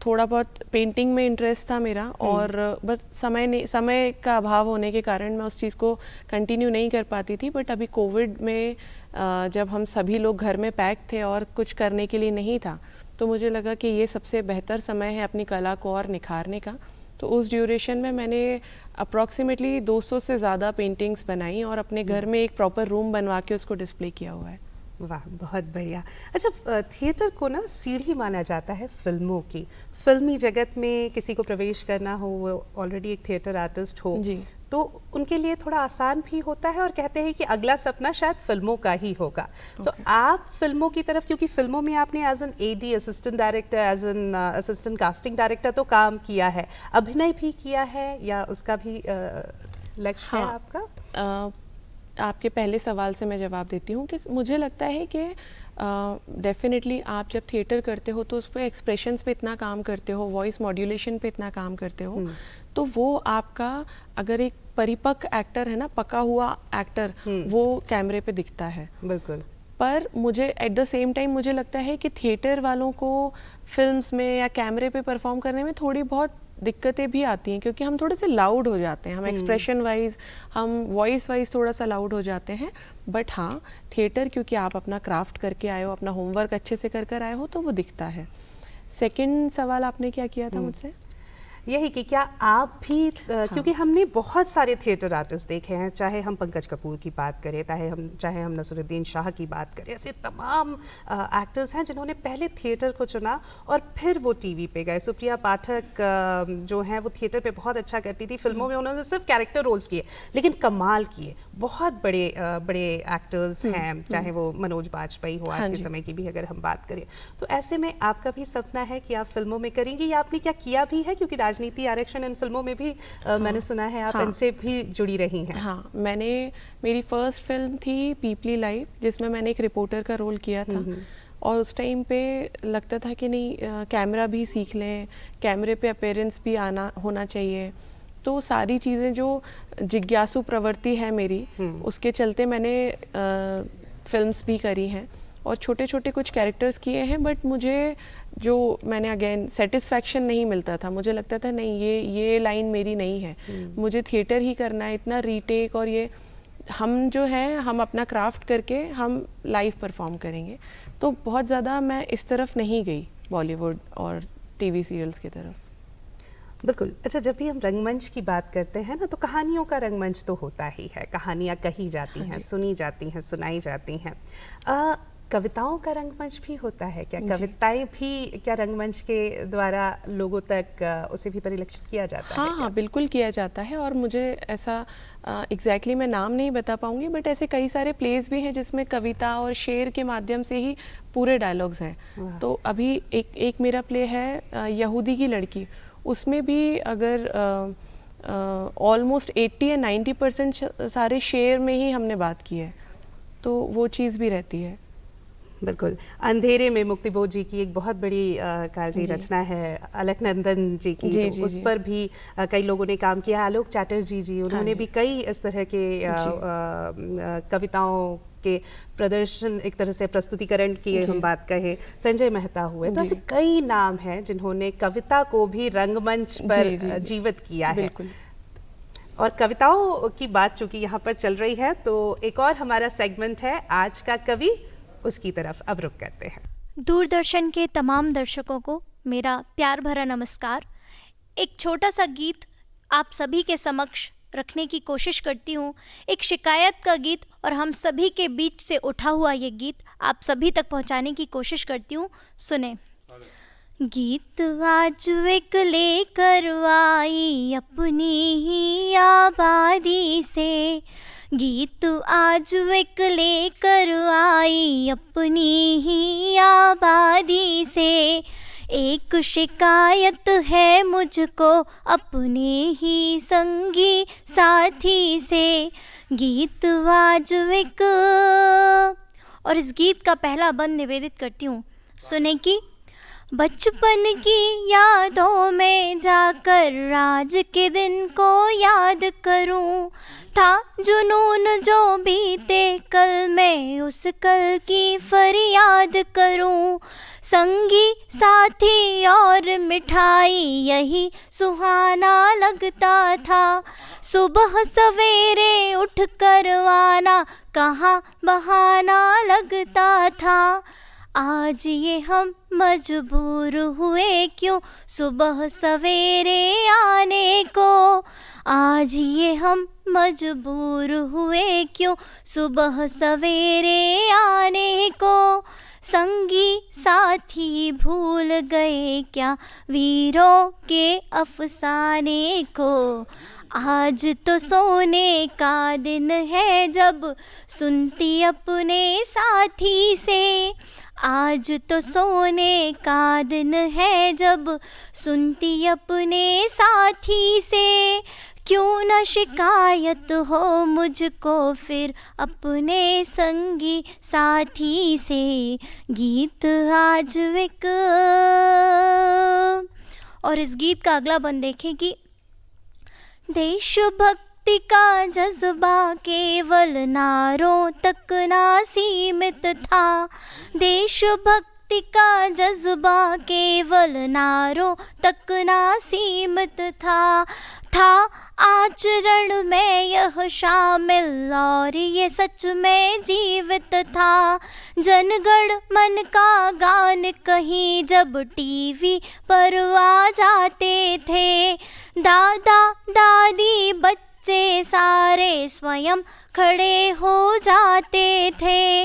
थोड़ा बहुत पेंटिंग में इंटरेस्ट था मेरा, और बट समय का अभाव होने के कारण मैं उस चीज़ को कंटिन्यू नहीं कर पाती थी। बट अभी कोविड में जब हम सभी लोग घर में पैक थे और कुछ करने के लिए नहीं था, तो मुझे लगा कि ये सबसे बेहतर समय है अपनी कला को और निखारने का। तो उस ड्यूरेशन में मैंने अप्रॉक्सीमेटली 200 से ज़्यादा पेंटिंग्स बनाई और अपने घर में एक प्रॉपर रूम बनवा के उसको डिस्प्ले किया हुआ है। वाह, बहुत बढ़िया। अच्छा, थिएटर को ना सीढ़ी माना जाता है फिल्मों की। फिल्मी जगत में किसी को प्रवेश करना हो, वो ऑलरेडी एक थिएटर आर्टिस्ट हो जी, तो उनके लिए थोड़ा आसान भी होता है, और कहते हैं कि अगला सपना शायद फिल्मों का ही होगा। तो आप फिल्मों की तरफ, क्योंकि फिल्मों में आपने as an AD, assistant director, as an assistant casting director तो काम किया है, अभिनय भी किया है, या उसका भी लक्ष्य है आपका? आपके पहले सवाल से मैं जवाब देती हूँ कि मुझे लगता है कि डेफिनेटली आप जब थिएटर करते हो तो उस पर एक्सप्रेशंस पे इतना काम करते हो, वॉइस मॉड्यूलेशन पे इतना काम करते हो, तो वो आपका, अगर एक परिपक्व एक्टर है ना, पका हुआ एक्टर, वो कैमरे पे दिखता है। बिल्कुल। पर मुझे एट द सेम टाइम मुझे लगता है कि थिएटर वालों को फिल्म्स में या कैमरे पे परफॉर्म करने में थोड़ी बहुत दिक्कतें भी आती हैं, क्योंकि हम थोड़े से लाउड हो जाते हैं, हम एक्सप्रेशन वाइज, हम वॉइस वाइज थोड़ा सा लाउड हो जाते हैं। बट हाँ, थिएटर क्योंकि आप अपना क्राफ्ट करके आए हो, अपना होमवर्क अच्छे से कर आए हो, तो वो दिखता है। सेकंड सवाल आपने क्या किया था मुझसे? यही कि क्या आप भी क्योंकि हमने बहुत सारे थिएटर आर्टिस्ट देखे हैं, चाहे हम पंकज कपूर की बात करें, चाहे हम नसरुद्दीन शाह की बात करें, ऐसे तमाम एक्टर्स हैं जिन्होंने पहले थिएटर को चुना और फिर वो टीवी पे गए। सुप्रिया पाठक जो हैं वो थिएटर पे बहुत अच्छा करती थी, फिल्मों में उन्होंने सिर्फ कैरेक्टर रोल्स किए, लेकिन कमाल किए। बहुत बड़े एक्टर्स हैं, चाहे वो मनोज बाजपेयी हो आज के समय की भी अगर हम बात करें। तो ऐसे में आपका भी सपना है कि आप फिल्मों में करेंगी, या आपने क्या किया भी है? क्योंकि राजनीति, आरक्षण इन फिल्मों में भी मैंने सुना है आप इनसे भी जुड़ी रही हैं। हाँ, मेरी फर्स्ट फिल्म थी पीपली लाइव, जिसमें मैंने एक रिपोर्टर का रोल किया था, और उस टाइम पे लगता था कि नहीं, कैमरा भी सीख लें, कैमरे पे अपीयरेंस भी होना चाहिए। तो सारी चीज़ें जो जिज्ञासु प्रवृत्ति है मेरी, उसके चलते मैंने फिल्म्स भी करी हैं और छोटे छोटे कुछ कैरेक्टर्स किए हैं। बट मुझे जो मैंने अगेन सेटिस्फैक्शन नहीं मिलता था, मुझे लगता था नहीं, ये लाइन मेरी नहीं है, मुझे थिएटर ही करना है। इतना रीटेक और ये हम जो हैं, हम अपना क्राफ्ट करके हम लाइव परफॉर्म करेंगे। तो बहुत ज़्यादा मैं इस तरफ नहीं गई, बॉलीवुड और टीवी सीरियल्स की तरफ। बिल्कुल। अच्छा, जब भी हम रंगमंच की बात करते हैं ना, तो कहानियों का रंगमंच तो होता ही है, कहानियाँ कही जाती हैं, सुनी जाती हैं, सुनाई जाती हैं। कविताओं का रंगमंच भी होता है क्या? कविताएं भी क्या रंगमंच के द्वारा लोगों तक उसे भी परिलक्षित किया जाता है? हाँ, बिल्कुल किया जाता है। और मुझे ऐसा एग्जैक्टली मैं नाम नहीं बता पाऊंगी, बट ऐसे कई सारे प्लेस भी हैं जिसमें कविता और शेर के माध्यम से ही पूरे डायलॉग्स हैं। तो अभी एक मेरा प्ले है यहूदी की लड़की, उसमें भी अगर ऑलमोस्ट 80 या 90% सारे शेर में ही हमने बात की है, तो वो चीज़ भी रहती है। बिल्कुल। अंधेरे में मुक्तिबोध जी की एक बहुत बड़ी कालजी रचना है, अलकनंदन जी की, तो उस पर भी कई लोगों ने काम किया। आलोक चैटर्जी जी, उन्होंने भी कई इस तरह के कविताओं के प्रदर्शन, एक तरह से प्रस्तुतिकरण की हम बात कहें, संजय मेहता हुए, तो ऐसे कई नाम हैं जिन्होंने कविता को भी रंगमंच पर जीवित किया है। और कविताओं की बात चूंकि यहाँ पर चल रही है, तो एक और हमारा सेगमेंट है आज का कवि, उसकी तरफ अब रुक करते हैं। दूरदर्शन के तमाम दर्शकों को मेरा प्यार भरा नमस्कार। एक छोटा सा गीत आप सभी के समक्ष रखने की कोशिश करती हूँ, एक शिकायत का गीत, और हम सभी के बीच से उठा हुआ ये गीत आप सभी तक पहुँचाने की कोशिश करती हूँ। सुने। गीत आज एक लेकर आई अपनी ही आबादी से, गीत आज एक लेकर आई अपनी ही आबादी से। एक शिकायत है मुझको अपने ही संगी साथी से। गीत आज एक, और इस गीत का पहला बंद निवेदित करती हूँ, सुने कि बचपन की यादों में जाकर आज के दिन को याद करूं। था जुनून जो बीते कल में उस कल की फरियाद करूं। संगी साथी और मिठाई यही सुहाना लगता था। सुबह सवेरे उठ कर आना कहाँ बहाना लगता था। आज ये हम मजबूर हुए क्यों सुबह सवेरे आने को। आज ये हम मजबूर हुए क्यों सुबह सवेरे आने को। संगी साथी भूल गए क्या वीरों के अफसाने को। आज तो सोने का दिन है जब सुनती अपने साथी से। आज तो सोने का दिन है जब सुनती अपने साथी से। क्यों न शिकायत हो मुझको फिर अपने संगी साथी से। गीत आज एक, और इस गीत का अगला बंद देखें कि देशभक्ति का जज्बा केवल नारों तक ना सीमित था। देशभक्ति का जज्बा केवल नारों तक ना सीमित था। आचरण में यह शामिल और ये सच में जीवित था। जनगण मन का गान कहीं जब टीवी पर आ जाते थे। दादा दादी बच्चे सारे स्वयं खड़े हो जाते थे।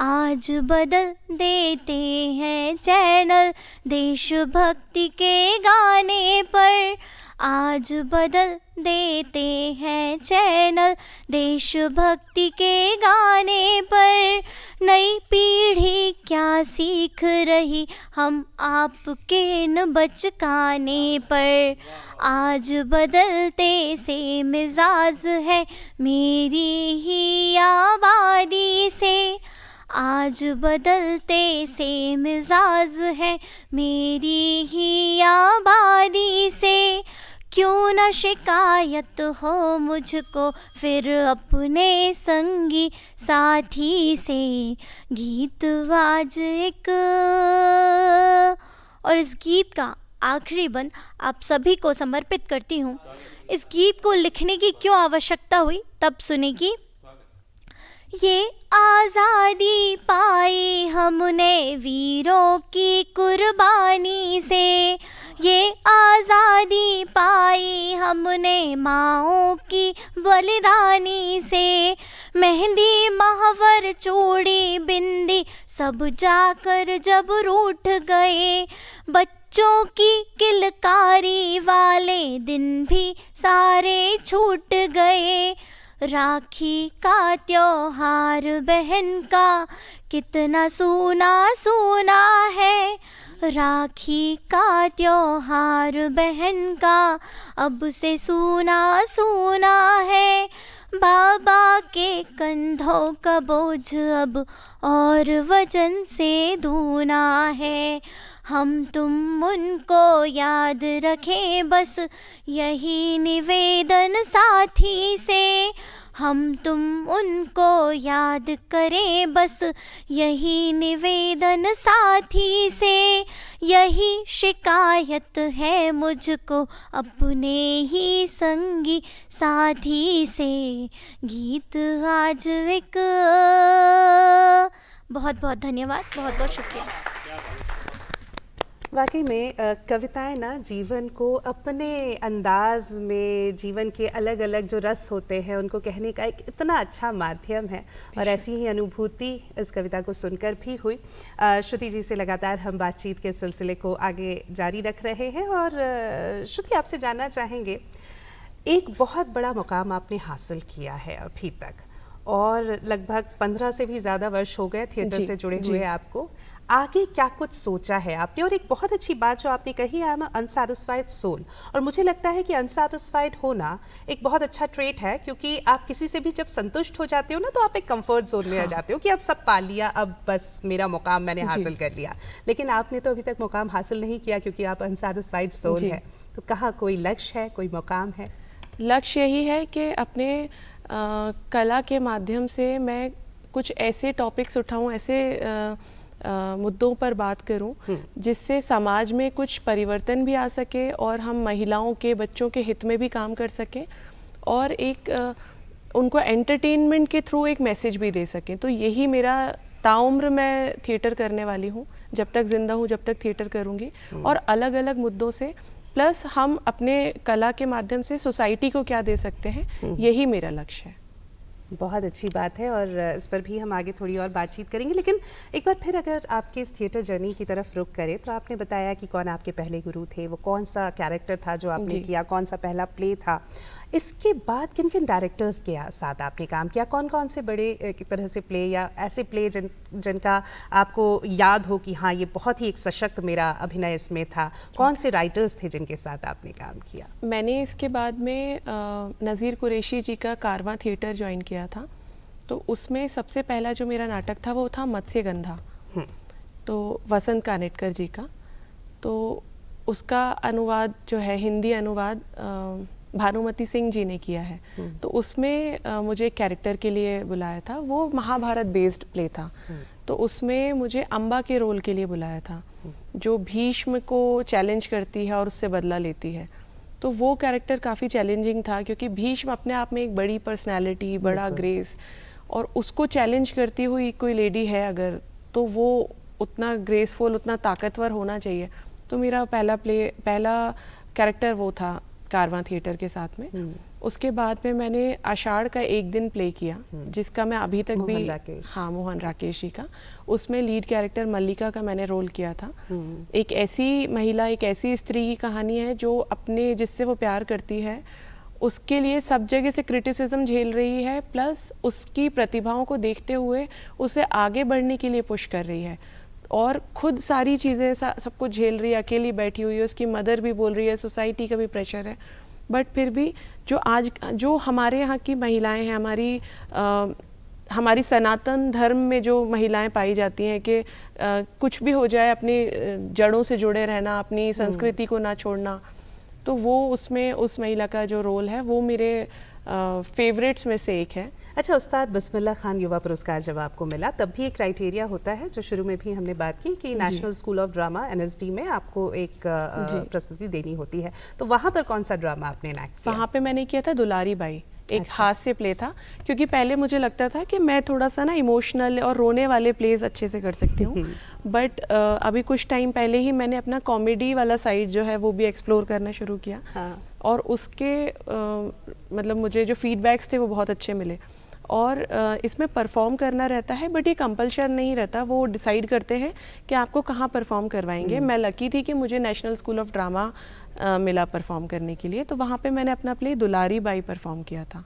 आज बदल देते हैं चैनल देशभक्ति के गाने पर। आज बदल देते हैं चैनल देशभक्ति के गाने पर। नई पीढ़ी क्या सीख रही हम आपके न बचकाने पर। आज बदलते से मिजाज है मेरी ही आबादी से। आज बदलते से मिजाज है मेरी ही आबादी से। क्यों न शिकायत हो मुझको फिर अपने संगी साथी से। गीत आज एक, और इस गीत का आखिरी बंद आप सभी को समर्पित करती हूँ। इस गीत को लिखने की क्यों आवश्यकता हुई तब सुनेगी। ये आज़ादी पाई हमने वीरों की कुर्बानी से। ये आज़ादी पाई हमने माँओं की बलिदानी से। मेहंदी महवर चूड़ी बिंदी सब जाकर जब रूठ गए। बच्चों की किलकारी वाले दिन भी सारे छूट गए। राखी का त्योहार बहन का कितना सूना सूना है। राखी का त्योहार बहन का अब से सूना सूना है। बाबा के कंधों का बोझ अब और वजन से दूना है। हम तुम उनको याद रखें बस यही निवेदन साथी से। हम तुम उनको याद करें बस यही निवेदन साथी से। यही शिकायत है मुझको अपने ही संगी साथी से। गीत आज एक, बहुत बहुत धन्यवाद, बहुत बहुत शुक्रिया। वाकई में कविताएं ना जीवन को अपने अंदाज में, जीवन के अलग अलग जो रस होते हैं उनको कहने का एक इतना अच्छा माध्यम है। और ऐसी ही अनुभूति इस कविता को सुनकर भी हुई। श्रुति जी से लगातार हम बातचीत के सिलसिले को आगे जारी रख रहे हैं और श्रुति आपसे जानना चाहेंगे एक बहुत बड़ा मुकाम आपने हासिल किया है अभी तक, और लगभग 15 से भी ज़्यादा वर्ष हो गए थिएटर से जुड़े हुए आपको। आगे क्या कुछ सोचा है आपने? और एक बहुत अच्छी बात जो आपने कही है, आई एम अनसैटिस्फाइड सोल, और मुझे लगता है कि अनसैटिस्फाइड होना एक बहुत अच्छा ट्रेट है, क्योंकि आप किसी से भी जब संतुष्ट हो जाते हो ना, तो आप एक कंफर्ट जोन में आ जाते हो कि अब सब पा लिया, अब बस मेरा मुकाम मैंने हासिल कर लिया। लेकिन आपने तो अभी तक मुकाम हासिल नहीं किया, क्योंकि आप अनसैटिस्फाइड सोल है। तो कहाँ कोई लक्ष्य है, कोई मुकाम है? लक्ष्य यही है कि अपने कला के माध्यम से मैं कुछ ऐसे टॉपिक्स उठाऊं, ऐसे मुद्दों पर बात करूं जिससे समाज में कुछ परिवर्तन भी आ सके और हम महिलाओं के, बच्चों के हित में भी काम कर सकें, और एक उनको एंटरटेनमेंट के थ्रू एक मैसेज भी दे सकें। तो यही मेरा ताउम्र मैं थिएटर करने वाली हूँ, जब तक जिंदा हूँ जब तक थिएटर करूँगी, और अलग अलग मुद्दों से, प्लस हम अपने कला के माध्यम से सोसाइटी को क्या दे सकते हैं, यही मेरा लक्ष्य है। बहुत अच्छी बात है, और इस पर भी हम आगे थोड़ी और बातचीत करेंगे। लेकिन एक बार फिर अगर आपके इस थिएटर जर्नी की तरफ रुख करें, तो आपने बताया कि कौन आपके पहले गुरु थे, वो कौन सा कैरेक्टर था जो आपने किया, कौन सा पहला प्ले था। इसके बाद किन किन डायरेक्टर्स के साथ आपने काम किया? कौन कौन से बड़े की तरह से प्ले, या ऐसे प्ले जिनका आपको याद हो कि हाँ, ये बहुत ही एक सशक्त मेरा अभिनय इसमें था? कौन से राइटर्स थे जिनके साथ आपने काम किया? मैंने इसके बाद में नज़ीर कुरैशी जी का कारवां थिएटर ज्वाइन किया था। तो उसमें सबसे पहला जो मेरा नाटक था वो था मत्स्यगंधा, तो वसंत कानेटकर जी का। तो उसका अनुवाद जो है, हिंदी अनुवाद भानुमति सिंह जी ने किया है। तो उसमें मुझे कैरेक्टर के लिए बुलाया था, वो महाभारत बेस्ड प्ले था। तो उसमें मुझे अम्बा के रोल के लिए बुलाया था, जो भीष्म को चैलेंज करती है और उससे बदला लेती है। तो वो कैरेक्टर काफ़ी चैलेंजिंग था, क्योंकि भीष्म अपने आप में एक बड़ी पर्सनैलिटी, बड़ा ग्रेस, और उसको चैलेंज करती हुई कोई लेडी है अगर, तो वो उतना ग्रेसफुल, उतना ताकतवर होना चाहिए। तो मेरा पहला कैरेक्टर वो था कारवां थिएटर के साथ में। उसके बाद में मैंने आषाढ़ का एक दिन प्ले किया, जिसका मैं अभी तक भी, हाँ, मोहन राकेश जी का, उसमें लीड कैरेक्टर मल्लिका का मैंने रोल किया था। एक ऐसी महिला, एक ऐसी स्त्री की कहानी है जो अपने, जिससे वो प्यार करती है, उसके लिए सब जगह से क्रिटिसिज्म झेल रही है, प्लस उसकी प्रतिभाओं को देखते हुए उसे आगे बढ़ने के लिए पुश कर रही है, और खुद सारी चीज़ें सब कुछ झेल रही है, अकेली बैठी हुई है। उसकी मदर भी बोल रही है, सोसाइटी का भी प्रेशर है, बट फिर भी जो हमारे यहाँ की महिलाएं हैं, हमारी सनातन धर्म में जो महिलाएं पाई जाती हैं कि कुछ भी हो जाए, अपनी जड़ों से जुड़े रहना, अपनी संस्कृति को ना छोड़ना, तो वो उसमें उस महिला का जो रोल है वो मेरे फेवरेट्स में से एक है। अच्छा, उस्ताद बिस्मिल्लाह खान युवा पुरस्कार जब आपको मिला, तब भी एक क्राइटेरिया होता है जो शुरू में भी हमने बात की कि national school of drama NSD में आपको एक प्रस्तुति देनी होती है। तो वहाँ पर कौन सा ड्रामा आपने एक्ट किया? वहाँ पे मैंने किया था दुलारी बाई, एक हास्य प्ले था, क्योंकि पहले मुझे लगता था कि मैं थोड़ा सा ना इमोशनल और रोने वाले प्लेज अच्छे से कर सकती हूँ, बट अभी कुछ टाइम पहले ही मैंने अपना कॉमेडी वाला साइड जो है वो भी एक्सप्लोर करना शुरू किया। और उसके मतलब मुझे जो फीडबैक्स थे वो बहुत अच्छे मिले। और इसमें परफॉर्म करना रहता है, बट ये कंपल्शन नहीं रहता, वो डिसाइड करते हैं कि आपको कहाँ परफॉर्म करवाएंगे। मैं लकी थी कि मुझे नेशनल स्कूल ऑफ ड्रामा मिला परफॉर्म करने के लिए, तो वहाँ पे मैंने अपना प्ले दुलारी बाई परफॉर्म किया था।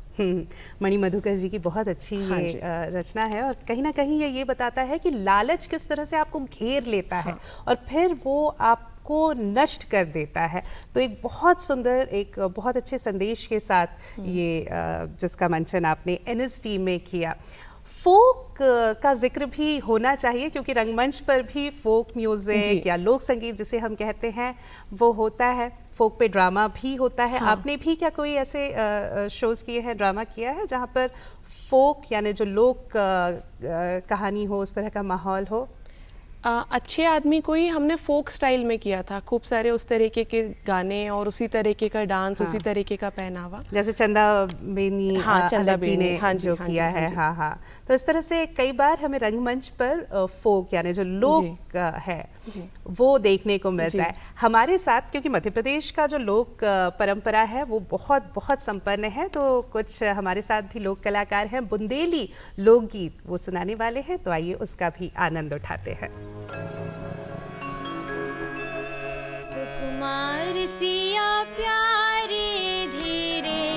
मणि मधुकर जी की बहुत अच्छी ये रचना है, और कहीं ना कहीं ये बताता है कि लालच किस तरह से आपको घेर लेता है और फिर वो आपको नष्ट कर देता है। तो एक बहुत सुंदर, एक बहुत अच्छे संदेश के साथ ये जिसका मंचन आपने NSD में किया। फोक का जिक्र भी होना चाहिए, क्योंकि रंगमंच पर भी फोक म्यूजिक या लोक संगीत जिसे हम कहते हैं वो होता है। फोक पे ड्रामा भी होता है। आपने भी क्या कोई ऐसे शोज किए हैं, ड्रामा किया है जहाँ पर फोक यानी जो लोक कहानी हो, उस तरह का माहौल हो? अच्छे आदमी को ही हमने फोक स्टाइल में किया था, खूब सारे उस तरीके के गाने और उसी तरीके का डांस, उसी तरीके का पहनावा, जैसे चंदा बेनी जी ने जो किया है। हाँ, तो इस तरह से कई बार हमें रंगमंच पर फोक यानी जो लोक है वो देखने को मिलता है हमारे साथ, क्योंकि मध्य प्रदेश का जो लोक परंपरा है वो बहुत बहुत संपन्न है। तो कुछ हमारे साथ भी लोक कलाकार हैं, बुंदेली लोकगीत वो सुनाने वाले हैं, तो आइए उसका भी आनंद उठाते हैं। सुकुमार सिया प्यारे धीरे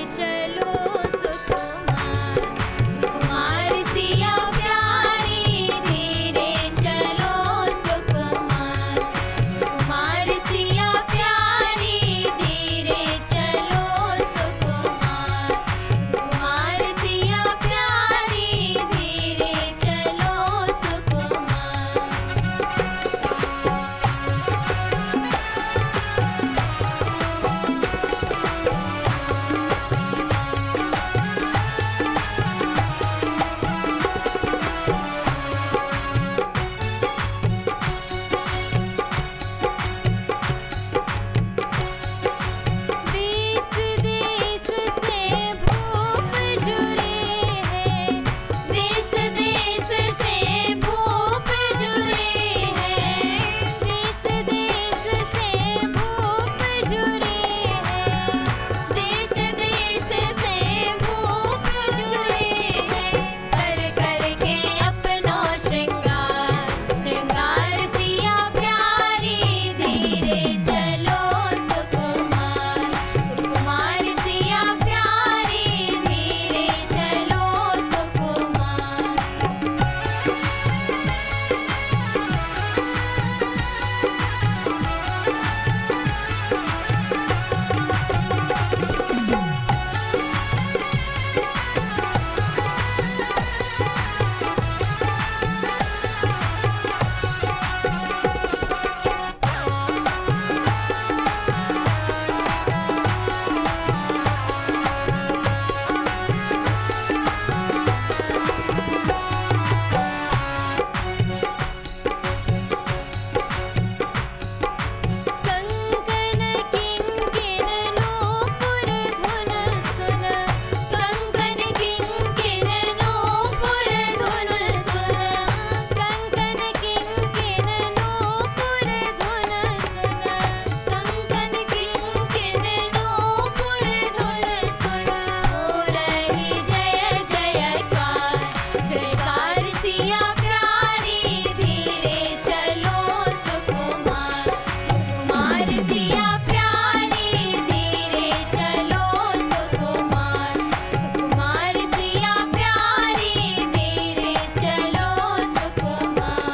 सिया प्यारी धीरे चलो सुकुमार, सुकुमार सिया प्यारी धीरे चलो सुकुमार, सुकुमार सिया प्यारी धीरे चलो सुकुमार।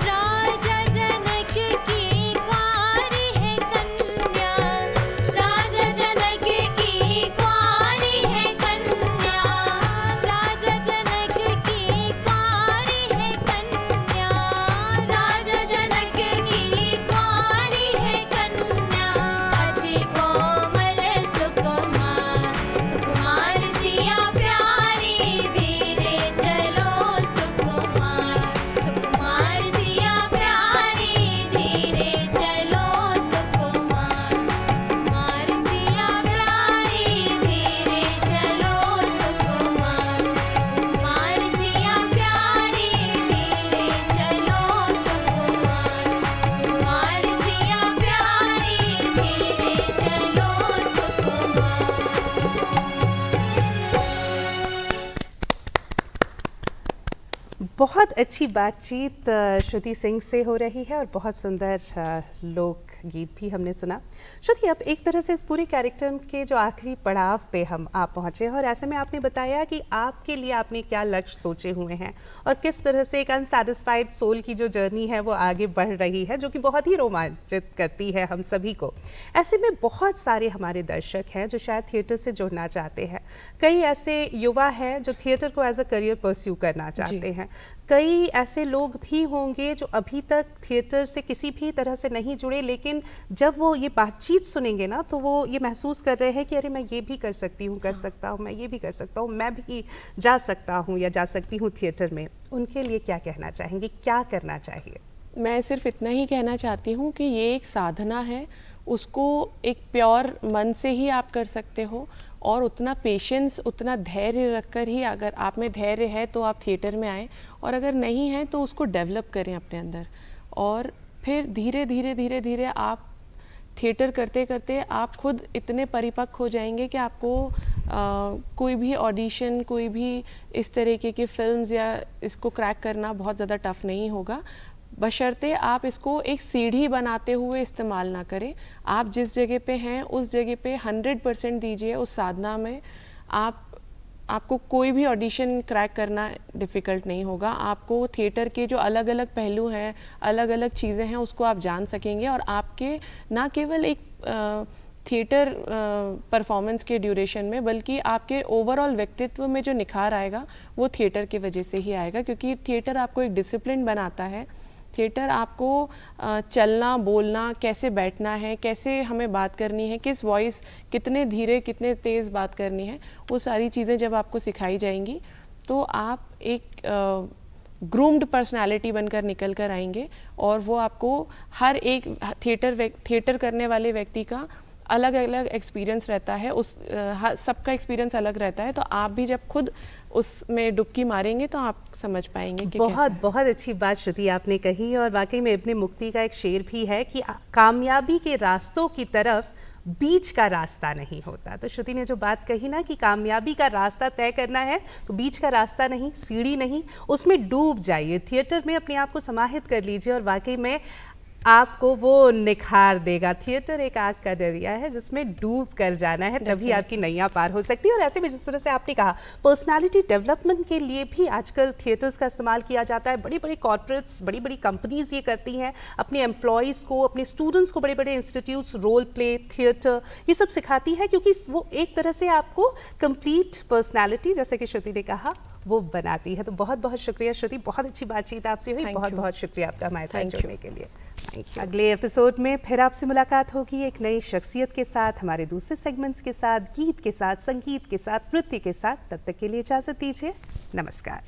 राजा जनक की कुंवारी है कन्या, राजा जनक की कुंवारी है कन्या, राजा जनक की कुंवारी है कन्या, राजा जनक की कुंवारी है कन्या। अति कोमल सुकुमार, सुकुमार सिया प्यारी धीरे चलो सुकुमार, सुकुमार सिया प्यारी धीरे चलो सुकुमार, सुकुमार सिया प्यारी धीरे चलो सुकुमार, सुकुमार सिया प्यारी धीरे चलो सुकुमार, सुकुमार सिया प्यारी धीरे चलो सुकुमार। बहुत अच्छी बातचीत श्रुति सिंह से हो रही है और बहुत सुंदर लोक गीत भी हमने सुना। श्रुति, अब एक तरह से इस पूरे कार्यक्रम के जो आखिरी पड़ाव पे हम आप पहुँचे और ऐसे में आपने बताया कि आपके लिए आपने क्या लक्ष्य सोचे हुए हैं और किस तरह से एक अनसैटिस्फाइड सोल की जो जर्नी है वो आगे बढ़ रही है, जो कि बहुत ही रोमांचित करती है हम सभी को। ऐसे में बहुत सारे हमारे दर्शक हैं जो शायद थिएटर से जुड़ना चाहते हैं। कई ऐसे युवा हैं जो थिएटर को एज अ करियर परस्यू करना चाहते हैं। कई ऐसे लोग भी होंगे जो अभी तक थिएटर से किसी भी तरह से नहीं जुड़े, लेकिन जब वो ये बातचीत सुनेंगे ना तो वो ये महसूस कर रहे हैं कि अरे मैं ये भी कर सकती हूँ, कर सकता हूँ, मैं ये भी कर सकता हूँ, मैं भी जा सकता हूँ या जा सकती हूँ थिएटर में। उनके लिए क्या कहना चाहेंगे, क्या करना चाहिए? मैं सिर्फ इतना ही कहना चाहती हूँ कि ये एक साधना है, उसको एक प्योर मन से ही आप कर सकते हो और उतना पेशेंस, उतना धैर्य रखकर ही, अगर आप में धैर्य है तो आप थिएटर में आएँ और अगर नहीं है तो उसको डेवलप करें अपने अंदर। और फिर धीरे धीरे धीरे धीरे आप थिएटर करते करते आप खुद इतने परिपक्व हो जाएंगे कि आपको कोई भी ऑडिशन, कोई भी इस तरीके की फिल्म्स या इसको क्रैक करना बहुत ज़्यादा टफ नहीं होगा, बशर्ते आप इसको एक सीढ़ी बनाते हुए इस्तेमाल ना करें। आप जिस जगह पे हैं उस जगह पे 100% दीजिए उस साधना में। आपको कोई भी ऑडिशन क्रैक करना डिफ़िकल्ट नहीं होगा। आपको थिएटर के जो अलग अलग पहलू हैं, अलग अलग चीज़ें हैं, उसको आप जान सकेंगे और आपके ना केवल एक थिएटर परफॉर्मेंस के ड्यूरेशन में, बल्कि आपके ओवरऑल व्यक्तित्व में जो निखार आएगा वो थिएटर की वजह से ही आएगा, क्योंकि थिएटर आपको एक डिसिप्लिन बनाता है। थिएटर आपको चलना, बोलना, कैसे बैठना है, कैसे हमें बात करनी है, किस वॉइस, कितने धीरे कितने तेज़ बात करनी है, वो सारी चीज़ें जब आपको सिखाई जाएंगी तो आप एक ग्रूम्ड पर्सनालिटी बनकर निकल कर आएंगे और वो आपको हर एक थिएटर करने वाले व्यक्ति का अलग अलग एक्सपीरियंस रहता है, सबका एक्सपीरियंस अलग रहता है। तो आप भी जब खुद उसमें डुबकी मारेंगे तो आप समझ पाएंगे कि बहुत अच्छी बात श्रुति आपने कही और वाकई में इब्ने मुक्ति का एक शेर भी है कि कामयाबी के रास्तों की तरफ बीच का रास्ता नहीं होता। तो श्रुति ने जो बात कही ना कि कामयाबी का रास्ता तय करना है तो बीच का रास्ता नहीं, सीढ़ी नहीं, उसमें डूब जाइए, थिएटर में अपने आप को समाहित कर लीजिए और वाकई में आपको वो निखार देगा। थिएटर एक आग का दरिया है जिसमें डूब कर जाना है, तभी आपकी नैया पार हो सकती है। और ऐसे भी जिस तरह से आपने कहा, पर्सनालिटी डेवलपमेंट के लिए भी आजकल थिएटर्स का इस्तेमाल किया जाता है। बड़ी बड़ी कॉर्पोरेट्स, बड़ी बड़ी कंपनीज ये करती हैं, अपने एम्प्लॉयज़ को, अपने स्टूडेंट्स को बड़े बड़े इंस्टीट्यूट्स रोल प्ले, थिएटर ये सब सिखाती है, क्योंकि वो एक तरह से आपको कंप्लीट पर्सनैलिटी, जैसे कि श्रुति ने कहा, वो बनाती है। तो बहुत बहुत शुक्रिया श्रुति, बहुत अच्छी बातचीत आपसे हुई। बहुत बहुत शुक्रिया आपका हमारे साथ जुड़ने के लिए। अगले एपिसोड में फिर आपसे मुलाकात होगी एक नई शख्सियत के साथ, हमारे दूसरे सेगमेंट्स के साथ, गीत के साथ, संगीत के साथ, नृत्य के साथ। तब तक के लिए इजाजत दीजिए। नमस्कार।